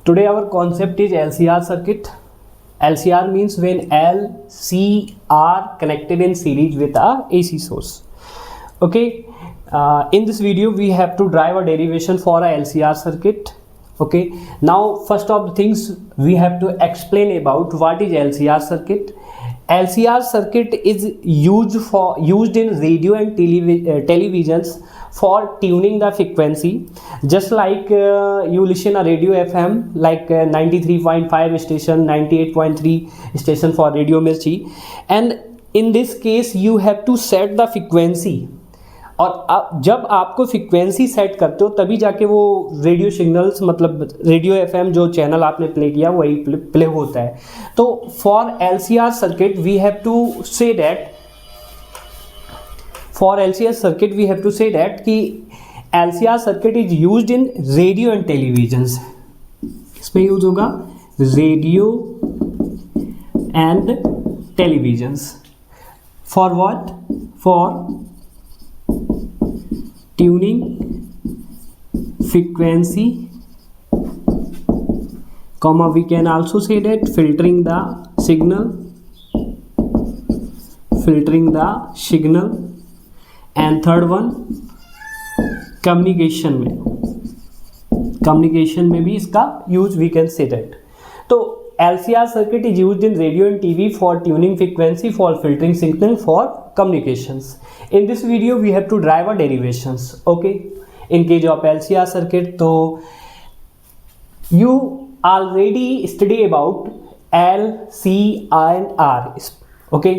Today our concept is LCR circuit. LCR means when L, C are connected in series with a AC source. Okay, in this video we have to drive a derivation for a LCR circuit. Okay, now first of the things we have to explain about what is LCR circuit. LCR circuit is used in radio and televisions for tuning the frequency. Just like you listen a radio FM like 93.5 station, 98.3 station for Radio Mirchi, and in this case you have to set the frequency. और जब आपको frequency set करते हो तभी जाके वो radio signals मतलब radio FM जो चैनल आपने प्ले किया वही प्ले होता है. तो for LCR circuit we have to say that कि LCR circuit is used in radio and televisions. इसमें यूज होगा radio and televisions. For what? For tuning frequency, comma we can also say that filtering the signal, and third one communication में भी इसका use we can say that. तो LCR circuit is used in radio and TV for tuning frequency, for filtering signal, for communications. In this video we have to drive a derivations. Okay, in case of LCR circuit, so you already study about L, C and R. Okay,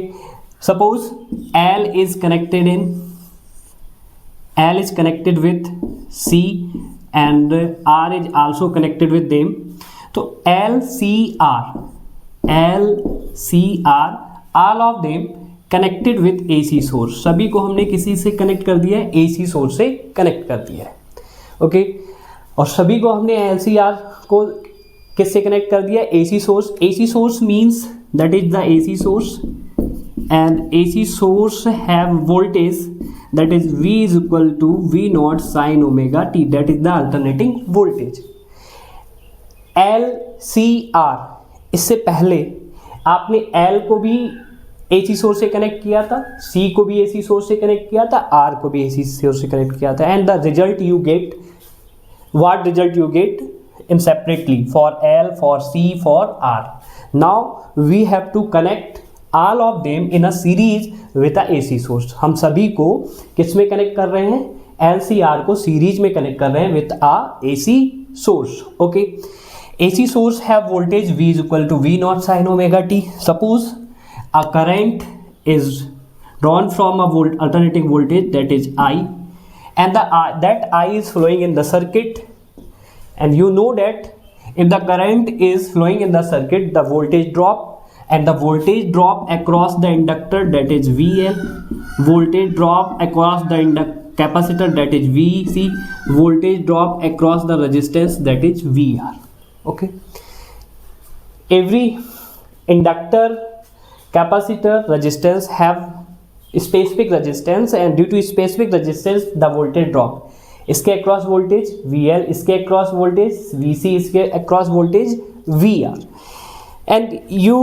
suppose L is connected with C and R is also connected with them. तो L, C, R, all of them connected with AC source. सभी को हमने किसी से connect कर दिया है, AC source से कनेक्ट कर दिया है. ओके, और सभी को हमने LCR को किससे कनेक्ट कर दिया है? AC source. AC source means that is the AC source and AC source have voltage that is V is equal to V naught sin omega t, that is the alternating voltage. LCR, इससे पहले आपने L को भी AC source से connect किया था, C को भी AC सोर्स से कनेक्ट किया था, R को भी AC सोर्स से कनेक्ट किया था, and the result you get, what result you get in separately for L, for C, for R. Now we have to connect all of them in a series with a AC source. हम सभी को किस में connect कर रहे हैं? LCR को series में कनेक्ट कर रहे हैं with a AC source. Okay, AC source have voltage V is equal to V naught sin omega t. Suppose a current is drawn from a alternating voltage, that is I, and that I is flowing in the circuit, and you know that if the current is flowing in the circuit, the voltage drop, and the voltage drop across the inductor, that is VL, voltage drop across the capacitor, that is VC, voltage drop across the resistance, that is VR. Okay, every inductor, capacitor, resistance have specific resistance, and due to specific resistance the voltage drop. इसके across voltage VL, इसके across voltage VC, इसके across voltage VR. And you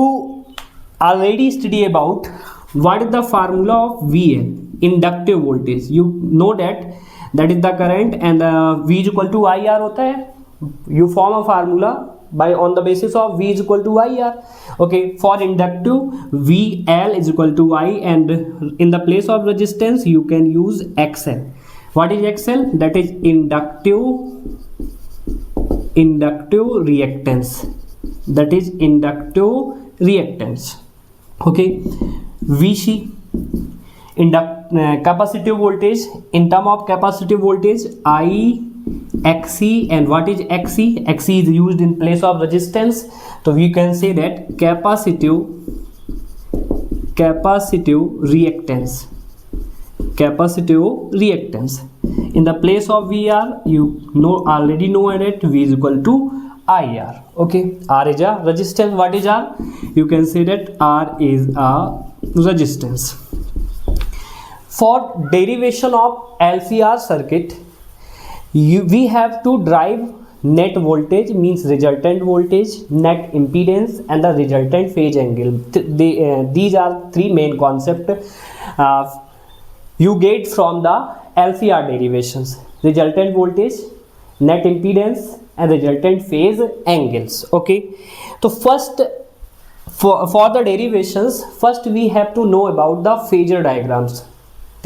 already study about what is the formula of VL, inductive voltage. You know that is the current, and V is equal to IR होता है. You form a formula by on the basis of V is equal to IR. Okay, for inductive VL is equal to I, and in the place of resistance you can use XL. What is XL? That is inductive reactance. That is inductive reactance. Okay, VC, capacitive voltage. In term of capacitive voltage, I XC, and what is XC? XC is used in place of resistance, so we can say that capacitive reactance. In the place of VR, you already know that V is equal to IR. Okay, R is a resistance. What is R? You can say that R is a resistance. For derivation of LCR circuit, we have to drive net voltage means resultant voltage, net impedance and the resultant phase angle. These are three main concepts you get from the LCR derivations: resultant voltage, net impedance and resultant phase angles. Okay, so first for the derivations, first we have to know about the phasor diagrams,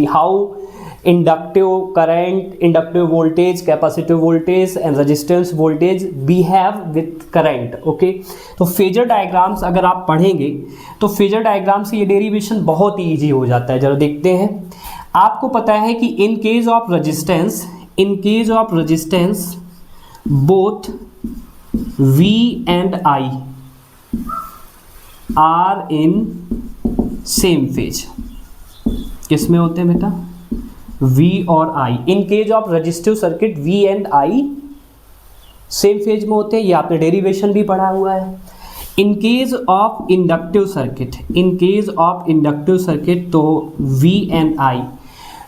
how inductive current, inductive voltage, capacitive voltage and resistance voltage behave with current. Okay, तो phasor diagrams अगर आप पढ़ेंगे तो phasor diagram से ये derivation बहुत ही easy हो जाता है. जरा देखते हैं. आपको पता है कि in case of resistance both V and I are in same phase. किस में होते हैं बेटा? V और I. In case of resistive circuit V and I same phase में होते हैं. ये आपने डेरिवेशन भी पढ़ा हुआ है. In case of inductive circuit तो V and I,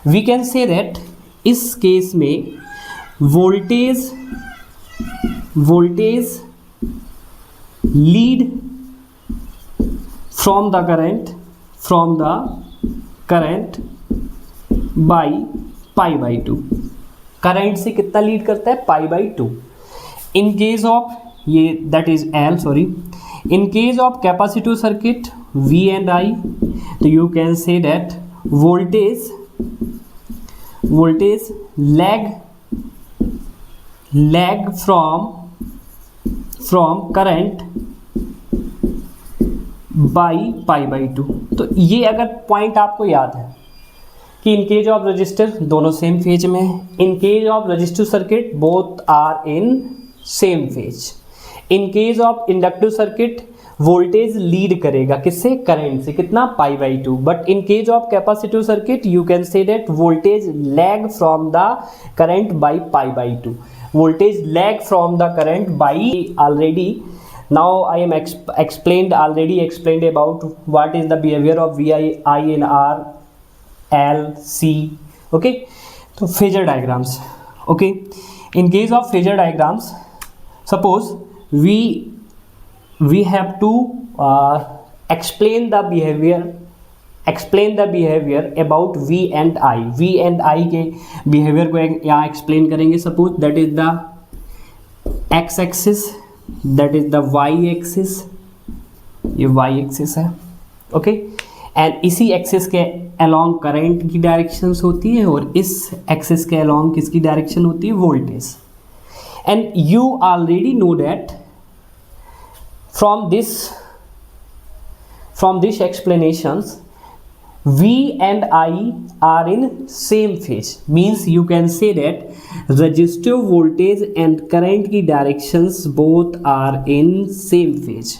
we can say that इस केस में voltage lead from the current by pi by 2. Current से कितना लीड करता है? Pi by 2. In case of ये that is L, sorry, in case of capacitive circuit V and I, तो you can say that voltage lag from current by pi by 2. तो ये अगर point आपको याद है कि इन केस ऑफ रजिस्टर दोनों सेम फेज में है. In case of resistive circuit both are in same phase. In case of inductive circuit voltage lead करेगा किससे? करंट से. कितना? Pi by 2. But in case of capacitive circuit you can say that voltage lag from the current by pi by 2. Voltage lag from the current by already. Now I am already explained about what is the behavior of VI, I in R, L, C. Okay, so phasor diagrams. Okay, in case of phasor diagrams, suppose we have to explain the behavior about V and I. V and I के behavior को यहाँ explain करेंगे. Suppose that is the x axis, that is the y axis, ये y axis है. Okay, and इसी axis के along current की directions होती है और इस एक्सिस के अलोंग किसकी डायरेक्शन होती है? Voltage. And you already know that from this explanations V and I are in same phase, means you can say that resistive voltage and current की directions both are in same phase.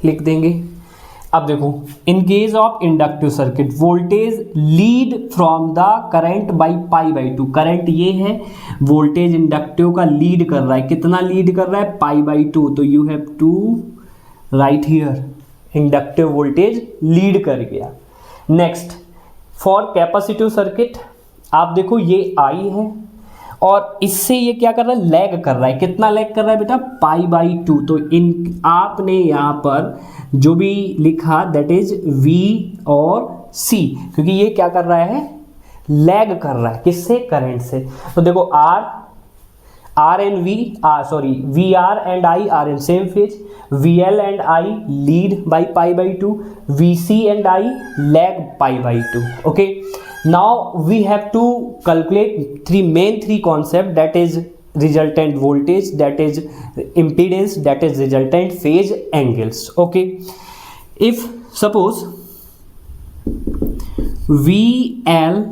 लिख देंगे. अब देखो, in case of inductive circuit voltage lead from the current by pi by 2. Current ये है, voltage inductive का lead कर रहा है. कितना लीड कर रहा है? Pi by 2. तो you have to write here inductive voltage lead कर गया. नेक्स्ट, फॉर कैपेसिटिव सर्किट आप देखो ये I है और इससे ये क्या कर रहा है? लैग कर रहा है. कितना लैग कर रहा है बेटा? पाई बाई 2. तो इन आपने यहाँ पर जो भी लिखा दैट इज V और C, क्योंकि ये क्या कर रहा है? लैग कर रहा है. किससे? करंट से. तो देखो R and VR and I are in same phase. VL and I lead by pi by 2. VC and I lag pi by 2. Okay. Now we have to calculate main three concepts, that is resultant voltage, that is impedance, that is resultant phase angles. Okay. If suppose VL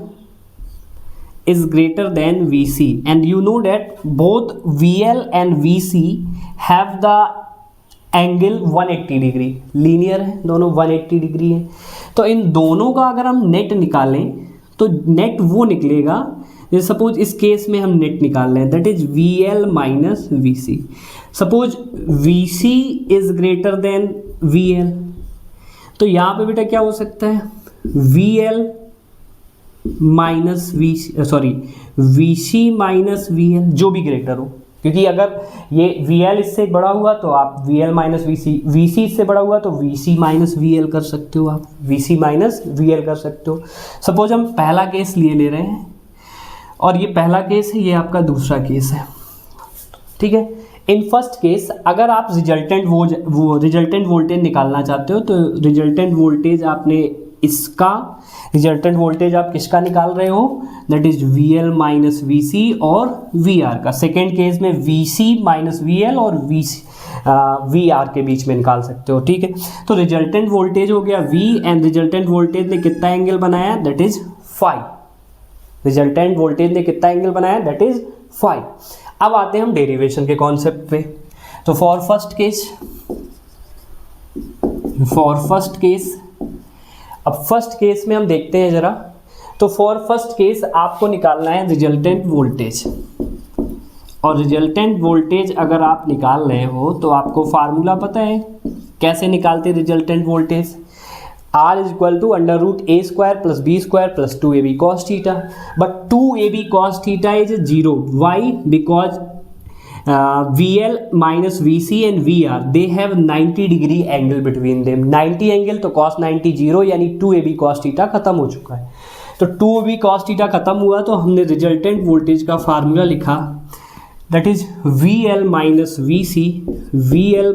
is greater than VC and you know that both VL and VC have the angle 180 degree. Linear है दोनों, 180 degree है. तो इन दोनों का अगर हम net निकालें तो नेट वो निकलेगा, जैसे सपोज इस केस में हम नेट निकाल रहे हैं that is VL minus VC. Suppose VC is greater then VL, तो यहाँ पे बेटा क्या हो सकता है? VL minus VC minus VL, जो भी ग्रेटर हो, क्योंकि अगर ये VL इससे बड़ा हुआ तो आप VL माइनस VC इससे बड़ा हुआ तो VC माइनस VL कर सकते हो, आप VC माइनस VL कर सकते हो। सपोज हम पहला केस ले रहे हैं और ये पहला केस है, ये आपका दूसरा केस है, ठीक है। इन फर्स्ट केस अगर आप रिजल्टेंट रिजल्टेंट वोल्टेज निकालना चाहते हो तो रिजल्टेंट वोल्टेज आपने इसका रिजल्टेंट वोल्टेज आप किसका निकाल रहे हो, that is VL minus VC और VR का। सेकेंड केस में VC माइनस VL और VR के बीच में निकाल सकते हो, ठीक है। तो रिजल्टेंट वोल्टेज हो गया V एंड रिजल्टेंट वोल्टेज ने कितना एंगल बनाया, that is phi. Resultant voltage ने कितना एंगल बनाया, दैट इज फाई। अब आते हैं हम डेरिवेशन के कॉन्सेप्ट पे। तो फॉर फर्स्ट केस अब फर्स्ट केस में हम देखते हैं जरा। तो फॉर फर्स्ट केस आपको निकालना है रिजल्टेंट वोल्टेज, और रिजल्टेंट वोल्टेज अगर आप निकाल रहे हो तो आपको फार्मूला पता है कैसे निकालते हैं resultant voltage. R is equal to under root A square plus B square plus 2AB cos theta, but 2AB cos theta is 0. Why? Because VL minus VC and VR they have 90 degree angle between them. 90 angle तो cos 90 0, यानी 2AB cos theta खत्म हो चुका है। तो 2AB cos theta खत्म हुआ तो हमने रिजल्टेंट वोल्टेज का फार्मूला लिखा, that is VL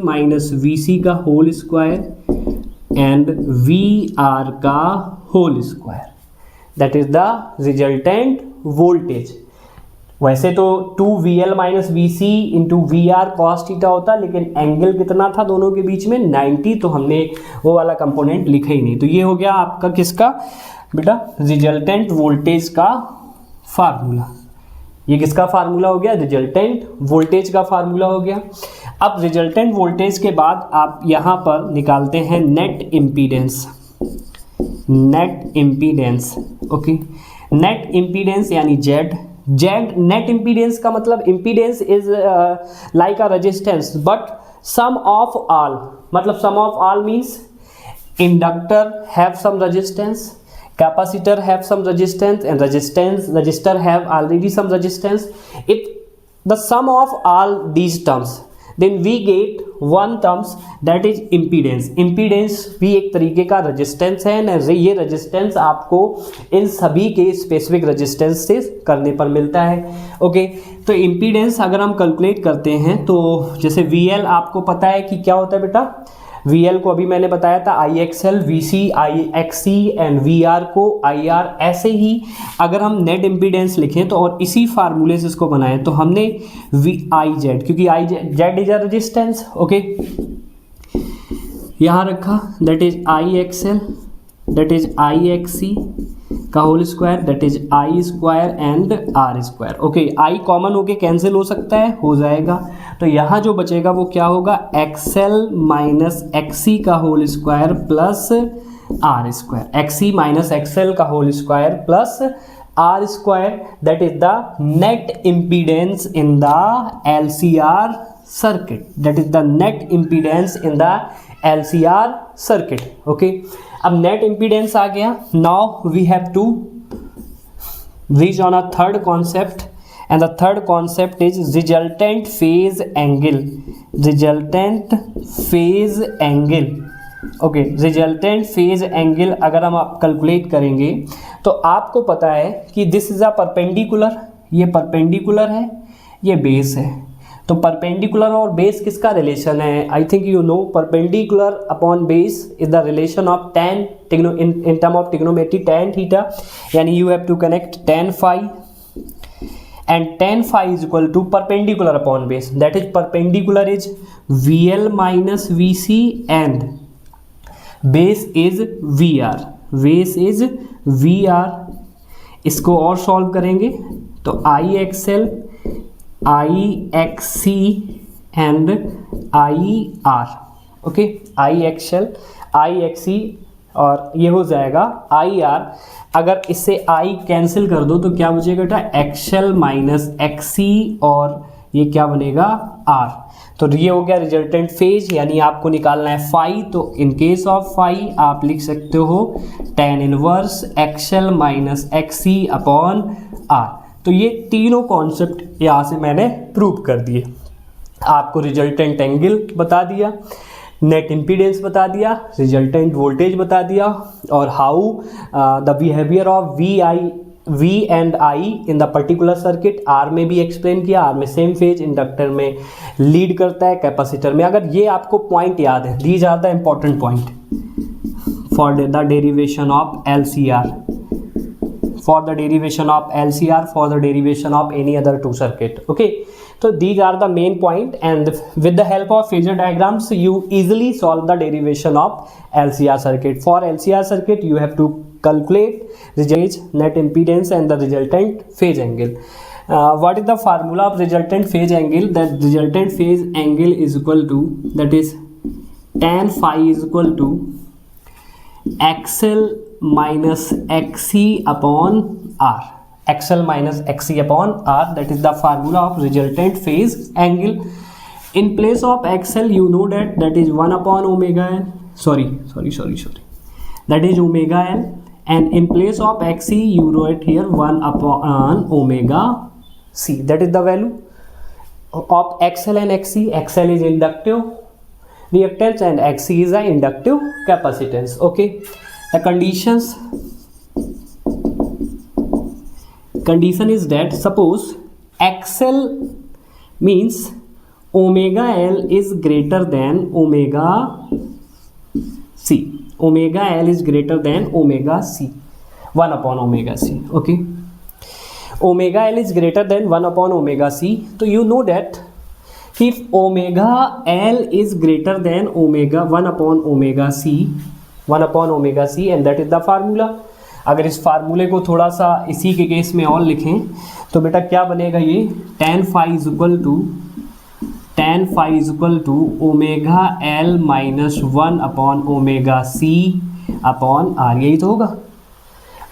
minus VC का होल स्क्वायर एंड VR का whole square, that is the resultant voltage. वैसे तो 2VL minus VC into VR cos theta होता, लेकिन एंगल कितना था दोनों के बीच में, 90, तो हमने वो वाला कंपोनेंट लिखा ही नहीं। तो ये हो गया आपका किसका बेटा, रिजल्टेंट वोल्टेज का फार्मूला। ये किसका फार्मूला हो गया, रिजल्टेंट वोल्टेज का फार्मूला हो गया। अब रिजल्टेंट वोल्टेज के बाद आप यहाँ पर निकालते हैं net impedance. Okay, net impedance यानी जेड नेट इम्पीडेंस का मतलब impedance is like a resistance but sum of all, मतलब sum of all means inductor have some resistance, capacitor have some resistance, and resistor have already some resistance. The sum of all these terms, then we get one terms that is impedance. Impedance भी एक तरीके का resistance है ना, ये resistance आपको इन सभी के specific resistance से करने पर मिलता है। ओके, तो impedance अगर हम calculate करते हैं तो जैसे VL आपको पता है कि क्या होता है बेटा, VL को अभी मैंने बताया था IXL, VC IXC and VR को IR। ऐसे ही अगर हम नेट इम्पीडेंस लिखें तो और इसी फार्मूले से इसको बनाएं तो हमने IZ, क्योंकि Z is a resistance, okay, यहाँ रखा, that is IXL, that is IXC का whole square, that is I square and R square. Okay, I common होके कैंसिल हो सकता है, हो जाएगा, तो यहाँ जो बचेगा वो क्या होगा, XL माइनस XC का whole square plus R square, XC minus XL का whole square plus R square, that is the net impedance in the LCR circuit, that is the net impedance in the LCR circuit. Okay, अब net impedance आ गया। Now we have to reach on a third concept, and the third concept is resultant phase angle. Okay, resultant phase angle अगर हम आप calculate करेंगे तो आपको पता है कि दिस इज अ परपेंडिकुलर, ये परपेंडिकुलर है, ये बेस है। तो परपेंडिकुलर और बेस किसका रिलेशन है, I think you know, perpendicular upon base is the relation of tan in term of trigonometry tan theta, यानी you have to connect tan phi and tan phi is equal to perpendicular upon base, that is perpendicular is VL minus VC and base is VR। इसको और solve करेंगे तो IXL IXC and IR, okay, IXL IXC और ये हो जाएगा IR। अगर इससे I कैंसिल कर दो तो क्या बचेगा बेटा, XL माइनस XC और ये क्या बनेगा R। तो ये हो गया रिजल्टेंट फेज, यानी आपको निकालना है फाई। तो इन केस ऑफ फाई आप लिख सकते हो tan inverse XL minus XC upon R। तो ये तीनों कॉन्सेप्ट यहाँ से मैंने प्रूव कर दिए। आपको रिजल्टेंट एंगल बता दिया, नेट इम्पीडेंस बता दिया, रिजल्टेंट वोल्टेज बता दिया, और how the behaviour of V and I in the particular circuit. R में भी एक्सप्लेन किया, आर में सेम फेज, इंडक्टर में लीड करता है, कैपेसिटर में। अगर ये आपको पॉइंट याद है, these are the important point for the derivation of LCR, for the derivation of LCR, for the derivation of any other two circuit. Okay, so these are the main point, and with the help of phasor diagrams you easily solve the derivation of LCR circuit. For LCR circuit you have to calculate resistance, net impedance and the resultant phase angle. What is the formula of resultant phase angle? That resultant phase angle is equal to, that is tan phi is equal to XL minus XC upon R. XL minus XC upon R, that is the formula of resultant phase angle. In place of XL you know that is 1 upon omega L, sorry, that is omega L, and in place of XC you write here 1 upon omega C, that is the value of XL and XC. XL is inductive reactance and XC is a inductive capacitance. Okay, the condition is that suppose XL means omega L is greater than omega C. Omega L is greater than omega C, 1 upon omega C. Okay, omega L is greater than 1 upon omega C. So you know that if omega L is greater than omega 1 upon omega C, 1 upon omega C, and that is the formula. अगर इस फार्मूले को थोड़ा सा इसी के case में और लिखें तो बेटा क्या बनेगा, ये tan phi is equal to omega L minus 1 upon omega C upon R, यही तो होगा।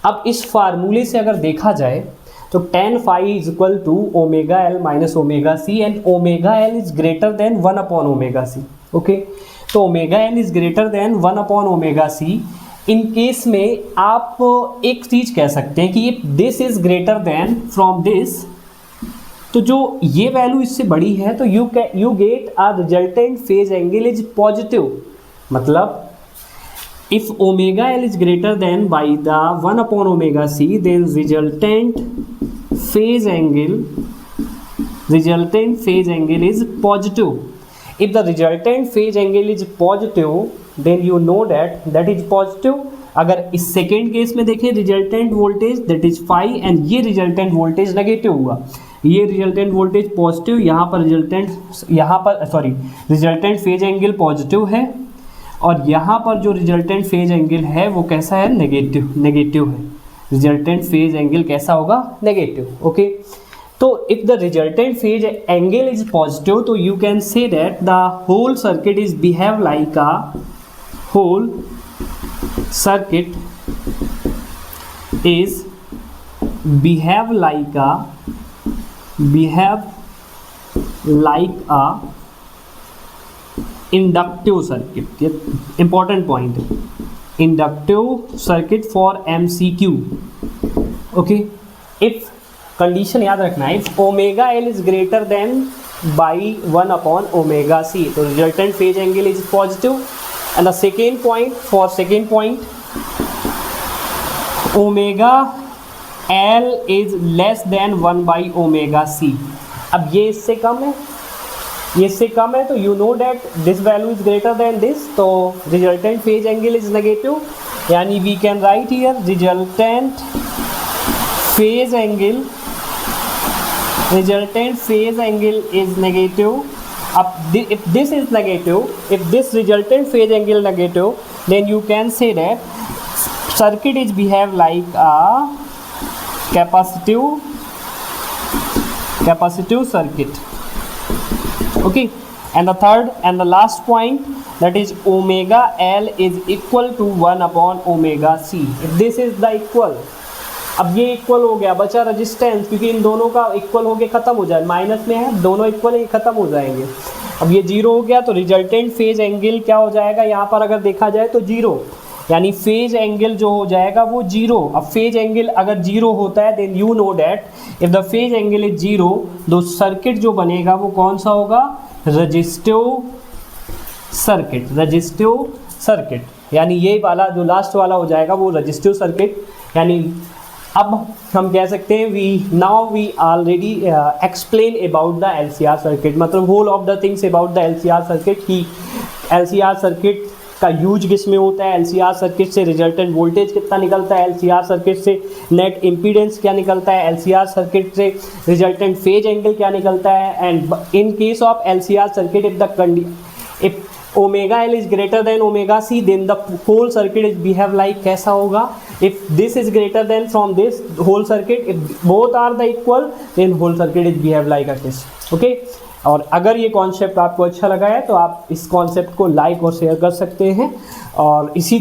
अब इस फार्मूले से अगर देखा जाए तो tan phi is equal to omega L minus omega C, and omega L is greater than 1 upon omega C. Okay, तो omega L is greater than 1 upon omega C. In case में आप एक चीज कह सकते हैं कि if this is greater than from this, तो जो ये वैल्यू इससे बड़ी है तो you get a resultant phase angle is positive. मतलब if omega L is greater than by the 1 upon omega C, then resultant phase angle is positive. If the resultant phase angle is positive, then you know that is positive. अगर इस second case में देखें resultant voltage that is phi, and ये resultant voltage negative हुआ, ये resultant voltage positive, यहाँ पर resultant phase angle positive है, और यहाँ पर जो रिजल्टेंट फेज एंगल है वो कैसा है, नेगेटिव है। रिजल्टेंट फेज एंगल कैसा होगा, नेगेटिव। ओके, तो if the resultant phase angle is positive, तो you can say that the whole circuit is behave like a inductive circuit. ये important point है, inductive circuit for MCQ. Okay, if condition याद रखना है, if omega L is greater than by 1 upon omega C, तो resultant phase angle is positive. And the second point, for second point omega L is less than 1 by omega C. अब ये इससे कम है, तो you know that this value is greater than this, तो resultant phase angle is negative, यानी we can write here resultant phase angle is negative. If this is negative, if this resultant phase angle negative, then you can say that circuit is behave like a capacitive circuit. Okay, and the third and the last point, that is omega L is equal to 1 upon omega C. If this is the equal, अब ये equal हो गया, बचा resistance, क्योंकि इन दोनों का equal हो गया, खत्म हो जाए, माइनस में है, दोनों इक्वल है, खत्म हो जाएंगे। अब ये जीरो हो गया, तो रिजल्टेंट फेज एंगल क्या हो जाएगा, यहाँ पर अगर देखा जाए तो जीरो। यानी फेज एंगल जो हो जाएगा वो जीरो। अब फेज एंगल अगर जीरो होता है then you know that if the phase angle is zero तो सर्किट जो बनेगा वो कौन सा होगा, रेजिस्टिव सर्किट। रेजिस्टिव सर्किट यानी ये वाला जो लास्ट वाला हो जाएगा वो रेजिस्टिव सर्किट। यानी अब हम कह सकते हैं we already explain about the LCR circuit, मतलब whole of the things about the LCR circuit की LCR सर्किट का यूज किस में होता है, LCR सर्किट से रिजल्टेंट वोल्टेज कितना निकलता है, LCR सर्किट से नेट इम्पीडेंस क्या निकलता है, LCR सर्किट से रिजल्टेंट फेज एंगल क्या निकलता है। And in case of LCR circuit if omega L is greater than omega C then the whole circuit is behave like कैसा होगा, if this is greater than from this whole circuit, if both are the equal then whole circuit is behave like a this. Okay, और अगर ये concept आपको अच्छा लगा है तो आप इस कॉन्सेप्ट को लाइक और शेयर कर सकते हैं और इसी